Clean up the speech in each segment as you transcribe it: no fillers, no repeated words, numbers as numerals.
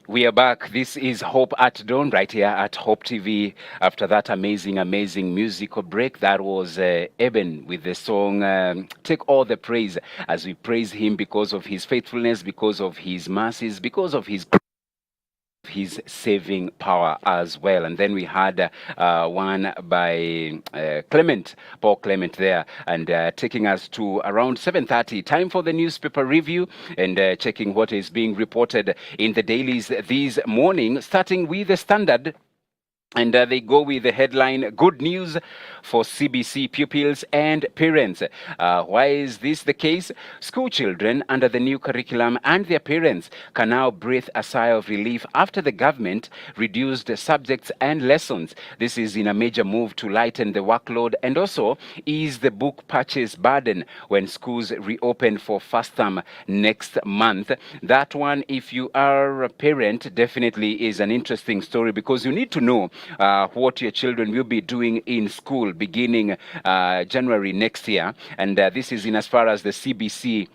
We are back. This is Hope at Dawn right here at Hope TV. After that amazing musical break, that was Eben with the song Take All the Praise, as we praise him because of his faithfulness, because of his mercies, because of his saving power as well. And then we had one by Paul Clement there, and taking us to around 7:30. Time for the newspaper review and checking what is being reported in the dailies this morning, starting with the Standard. And they go with the headline, Good News for CBC Pupils and Parents. Why is this the case? School children under the new curriculum and their parents can now breathe a sigh of relief after the government reduced subjects and lessons. This is in a major move to lighten the workload and also ease the book purchase burden when schools reopen for first term next month. That one, if you are a parent, definitely is an interesting story because you need to know what your children will be doing in school beginning January next year. And this is in as far as the CBC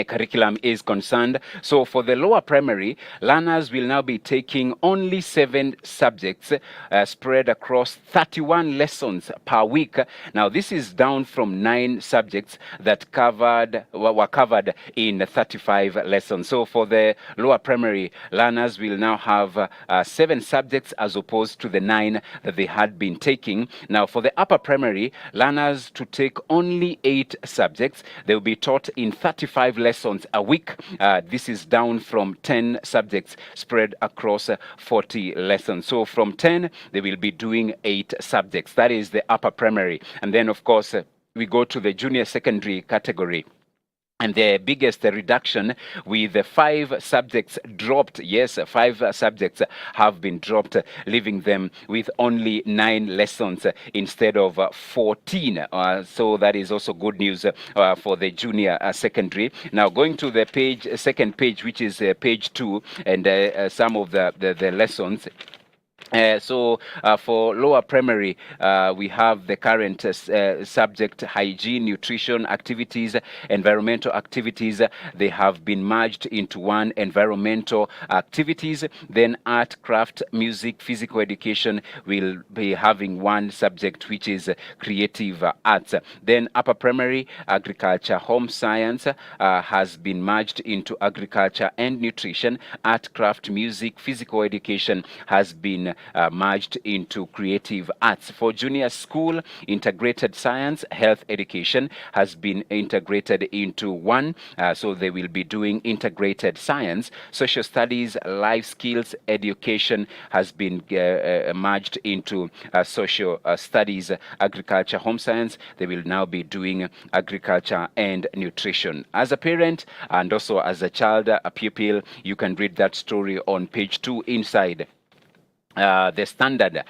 curriculum is concerned. So for the lower primary, learners will now be taking only 7 subjects spread across 31 lessons per week. Now this is down from 9 subjects that were covered in 35 lessons. So for the lower primary, learners will now have 7 subjects as opposed to the 9 that they had been taking. Now for the upper primary, learners to take only 8 subjects. They will be taught in 35 lessons a week. This is down from 10 subjects spread across 40 lessons. So from 10, they will be doing 8 subjects. That is the upper primary. And then, of course, we go to the junior secondary category. And the biggest reduction with 5 subjects dropped. Yes, 5 subjects have been dropped, leaving them with only 9 lessons instead of 14. So that is also good news for the junior secondary. Now going to the second page, which is page 2, and some of the lessons. So for lower primary, we have the current subject hygiene, nutrition, activities, environmental activities. They have been merged into one, environmental activities. Then art, craft, music, physical education will be having one subject, which is creative arts. Then upper primary, agriculture, home science has been merged into agriculture and nutrition. Art, craft, music, physical education has been merged into creative arts. For junior school, integrated science, health education has been integrated into one. So they will be doing integrated science. Social studies, life skills, education has been merged into social studies. Agriculture, home science, they will now be doing agriculture and nutrition. As a parent and also as a child, a pupil, you can read that story on page 2 inside the Standard.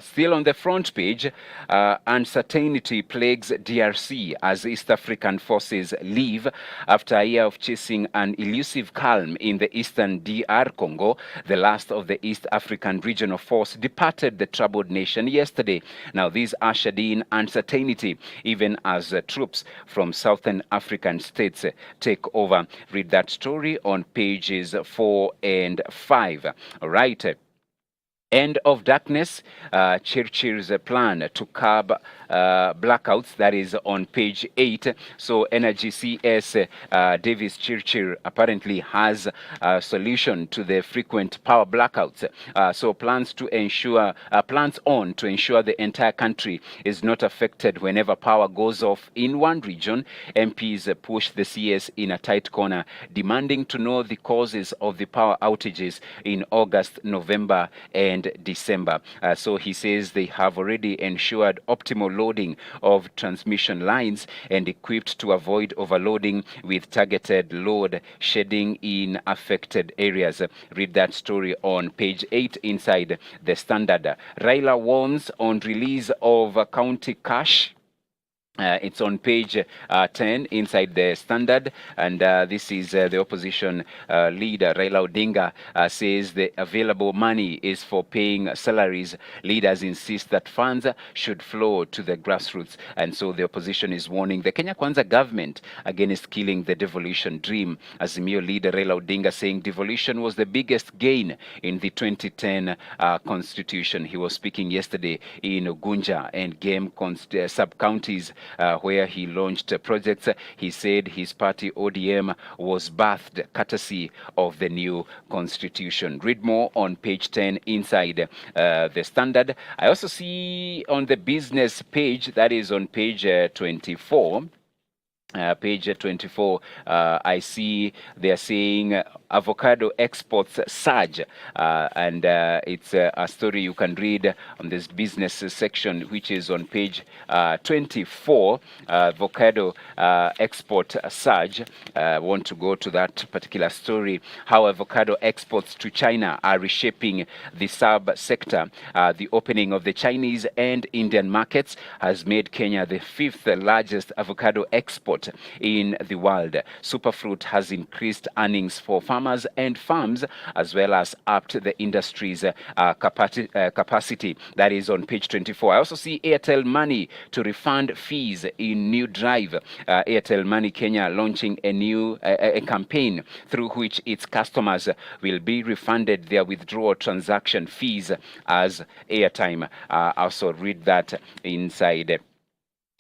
Still on the front page, uncertainty plagues DRC as East African forces leave. After a year of chasing an elusive calm in the eastern DR Congo, the last of the East African regional force departed the troubled nation yesterday. Now this ushered in uncertainty even as troops from southern African states take over. Read that story on pages 4 and 5. All right. End of darkness, Churchill's plan to curb blackouts, that is on page 8. So Energy CS Davis Churchill apparently has a solution to the frequent power blackouts. So plans to ensure the entire country is not affected whenever power goes off in one region. MPs push the CS in a tight corner, demanding to know the causes of the power outages in August, November, and December. So he says they have already ensured optimal loading of transmission lines and equipped to avoid overloading with targeted load shedding in affected areas. Read that story on page 8 inside the Standard. Raila warns on release of county cash. It's on page 10 inside the Standard, and this is the opposition leader Raila Odinga says the available money is for paying salaries. Leaders insist that funds should flow to the grassroots, and so the opposition is warning the Kenya Kwanza government against killing the devolution dream. Azimio leader Raila Odinga saying devolution was the biggest gain in the 2010 constitution. He was speaking yesterday in Ugunja and Game sub-counties where he launched projects. He said his party ODM was birthed courtesy of the new constitution. Read more on page 10 inside the Standard. I also see on the business page, that is on page 24, page 24, I see they're saying avocado exports surge, and it's a story you can read on this business section, which is on page 24. Avocado export surge. I want to go to that particular story. How avocado exports to China are reshaping the sub-sector. The opening of the Chinese and Indian markets has made Kenya the 5th largest avocado export in the world. Superfruit has increased earnings for farmers and farms, as well as upped the industry's capacity. That is on page 24. I also see Airtel Money to refund fees in new drive. Airtel Money Kenya launching a new campaign through which its customers will be refunded their withdrawal transaction fees as airtime. Also read that inside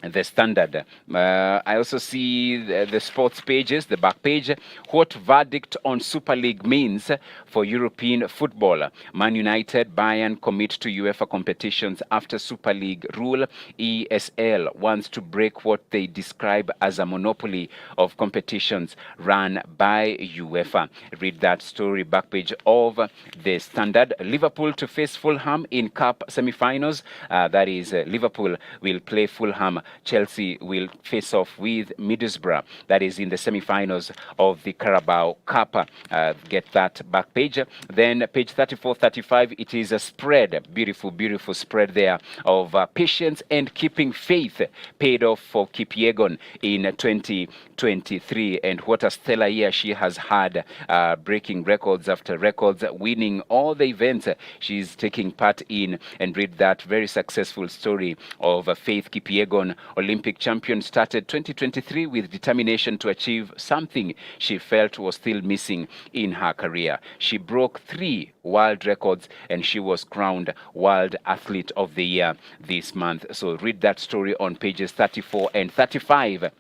the Standard. I also see the sports pages, the back page. What verdict on Super League means for European football. Man United, Bayern commit to UEFA competitions after Super League rule. ESL wants to break what they describe as a monopoly of competitions run by UEFA. Read that story, back page of the Standard. Liverpool to face Fulham in Cup semi-finals. That is, Liverpool will play Fulham. Chelsea will face off with Middlesbrough. That is in the semi-finals of the Carabao Cup. Get that back page. Then page 34, 35, it is a spread. Beautiful, beautiful spread there of patience and keeping faith paid off for Kipyegon in 2023. And what a stellar year she has had, breaking records after records, winning all the events she's taking part in. And read that very successful story of Faith Kipyegon, Olympic champion, started 2023 with determination to achieve something she felt was still missing in her career. She broke 3 world records and she was crowned World Athlete of the Year this month. So read that story on pages 34 and 35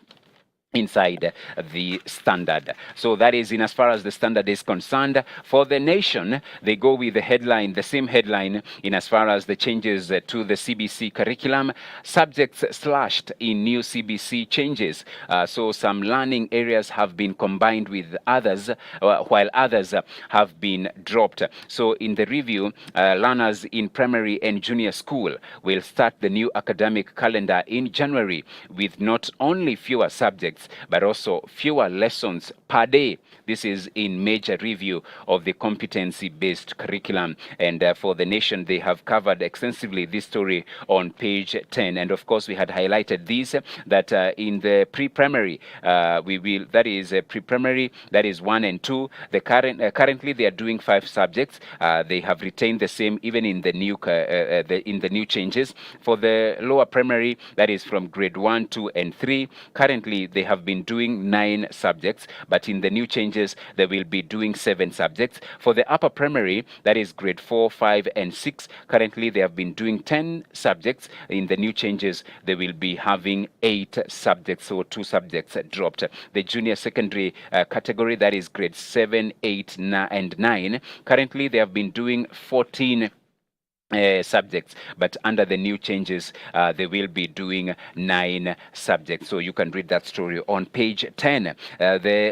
inside the Standard. So that is in as far as the Standard is concerned. For the Nation, they go with the headline, the same headline, in as far as the changes to the CBC curriculum. Subjects slashed in new CBC changes. So some learning areas have been combined with others, while others have been dropped. So in the review, learners in primary and junior school will start the new academic calendar in January with not only fewer subjects, but also fewer lessons per day. This is in major review of the competency-based curriculum. And for the Nation, they have covered extensively this story on page 10. And of course, we had highlighted this, that in the pre-primary, that is pre-primary, that is 1 and 2. Currently, they are doing 5 subjects. They have retained the same even in the new changes. For the lower primary, that is from grade 1, 2, and 3. Currently, they have been doing 9 subjects, but in the new changes, they will be doing 7 subjects. For the upper primary, that is grade 4, 5, and 6, currently they have been doing 10 subjects. In the new changes, they will be having 8 subjects, so 2 subjects dropped. The junior secondary category, that is grade 7, 8, and 9, currently they have been doing 14 subjects, but under the new changes, they will be doing 9 subjects. So you can read that story on page 10.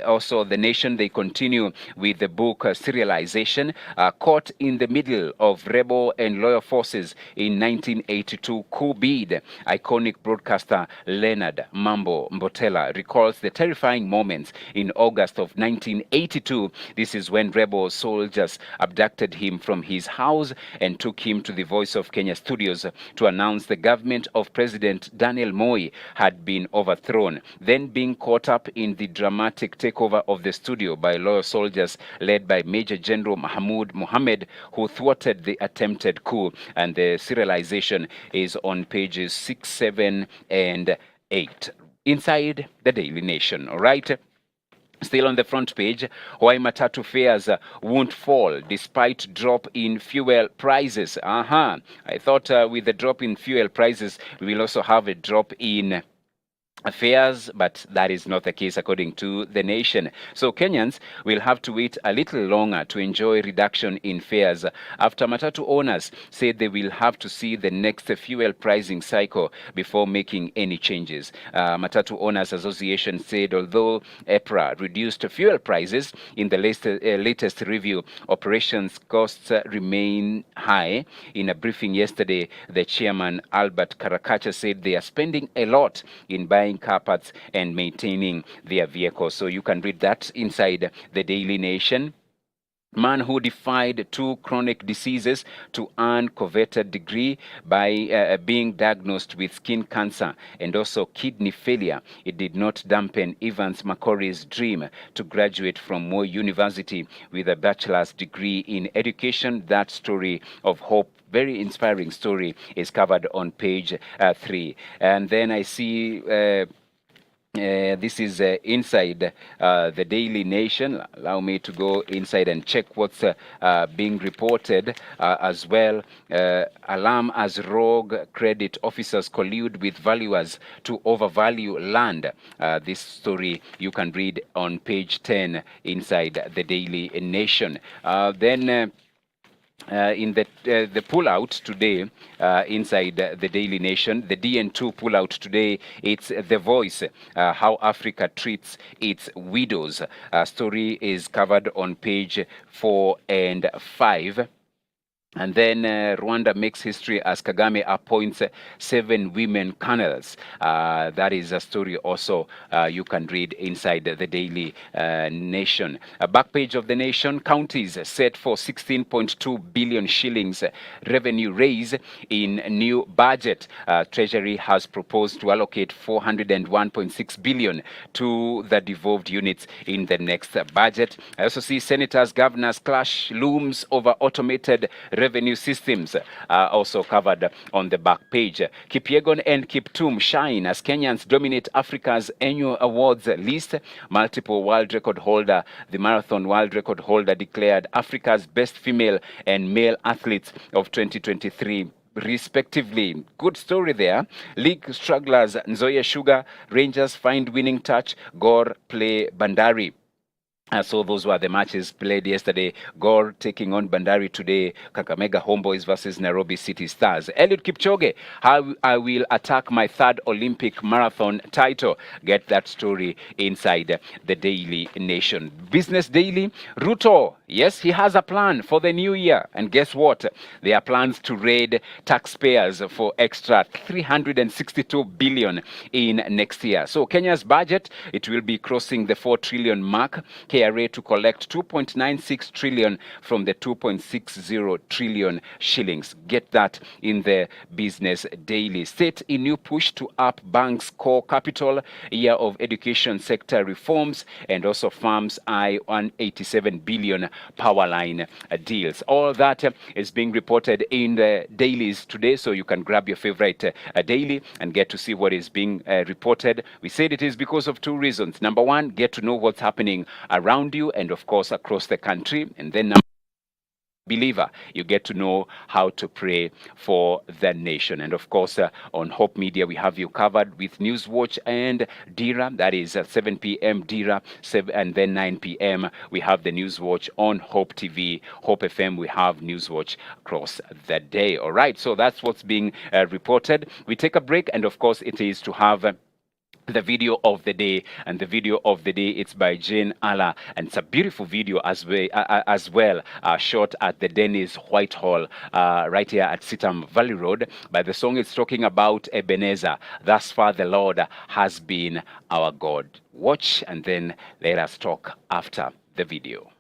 Also, the Nation, they continue with the book Serialization, caught in the middle of rebel and loyal forces in 1982 coup bid. Iconic broadcaster Leonard Mambo Mbotela recalls the terrifying moments in August of 1982. This is when rebel soldiers abducted him from his house and took him to the Voice of Kenya studios to announce the government of President Daniel Moi had been overthrown, then being caught up in the dramatic takeover of the studio by loyal soldiers led by Major General Mahmoud Mohammed, who thwarted the attempted coup. And the serialization is on pages 6, 7, and 8 inside the Daily Nation. All right. Still on the front page, why matatu fares won't fall despite drop in fuel prices. I thought with the drop in fuel prices, we will also have a drop in fares, but that is not the case according to the Nation. So Kenyans will have to wait a little longer to enjoy reduction in fares after matatu owners said they will have to see the next fuel pricing cycle before making any changes. Matatu Owners Association said although EPRA reduced fuel prices in the latest review, operations costs remain high. In a briefing yesterday, the chairman Albert Karakacha said they are spending a lot in buying car parts and maintaining their vehicles. So you can read that inside the Daily Nation. Man who defied 2 chronic diseases to earn coveted degree by being diagnosed with skin cancer and also kidney failure. It did not dampen Evans Macorie's dream to graduate from Moi University with a bachelor's degree in education. That story of hope, very inspiring story, is covered on page 3. And then I see this is inside the Daily Nation. Allow me to go inside and check what's being reported as well. Alarm as rogue credit officers collude with valuers to overvalue land. This story you can read on page 10 inside the Daily Nation. Then in the pullout today inside the Daily Nation, the DN2 pullout today, it's The Voice, how Africa treats its widows. Story is covered on page 4 and 5. And then Rwanda makes history as Kagame appoints 7 women colonels. That is a story also you can read inside the Daily Nation. Back page of the Nation, counties set for 16.2 billion shillings revenue raise in new budget. Treasury has proposed to allocate 401.6 billion to the devolved units in the next budget. I also see senators, governors clash looms over automated revenue systems, also covered on the back page. Kipyegon and Kiptum shine as Kenyans dominate Africa's annual awards list. Multiple world record holder, the marathon world record holder, declared Africa's best female and male athletes of 2023. Respectively. Good story there. League strugglers Nzoia Sugar, Rangers find winning touch, Gor play Bandari. So those were the matches played yesterday. Gor taking on Bandari today. Kakamega Homeboys versus Nairobi City Stars. Eliud Kipchoge, how I will attack my 3rd Olympic marathon title. Get that story inside the Daily Nation. Business Daily, Ruto, yes, he has a plan for the new year. And guess what? There are plans to raid taxpayers for extra 362 billion in next year. So Kenya's budget, it will be crossing the 4 trillion mark. KRA to collect 2.96 trillion from the 2.60 trillion shillings. Get that in the Business Daily. State in new push to up banks' core capital, year of education sector reforms, and also farms eye 187 billion power line deals. All that is being reported in the dailies today, so you can grab your favorite daily and get to see what is being reported. We said it is because of 2 reasons. Number 1, get to know what's happening around you and of course across the country, and then believer, you get to know how to pray for the nation. And of course, on Hope Media, we have you covered with Newswatch and Dira. That is at 7 p.m. Dira, and then 9 p.m. we have the Newswatch on Hope TV, Hope FM. We have Newswatch across the day. All right, so that's what's being reported. We take a break, and of course, it is to have the video of the day, and the video of the day, it's by Jane Allah, and it's a beautiful video as well, shot at the Dennis Whitehall right here at Sitam Valley Road. But the song is talking about Ebenezer. Thus far the Lord has been our God. Watch and then let us talk after the video.